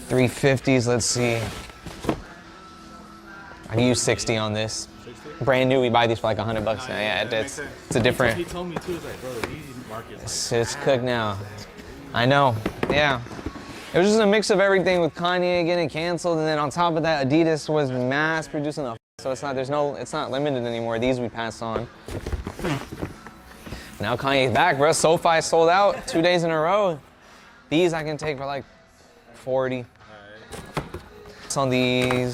350s, let's see. I can use 60 on this. 60? Brand new, we buy these for like $100 now. Yeah, it's a different. He told me too, it's like, bro, the Yeezy market is like, it's cooked now. I know, yeah. It was just a mix of everything with Kanye getting canceled, and then on top of that, Adidas was mass producing the so it's not limited anymore. These we pass on. Now Kanye's back, bro. SoFi sold out 2 days in a row. These I can take for like 40. It's on these.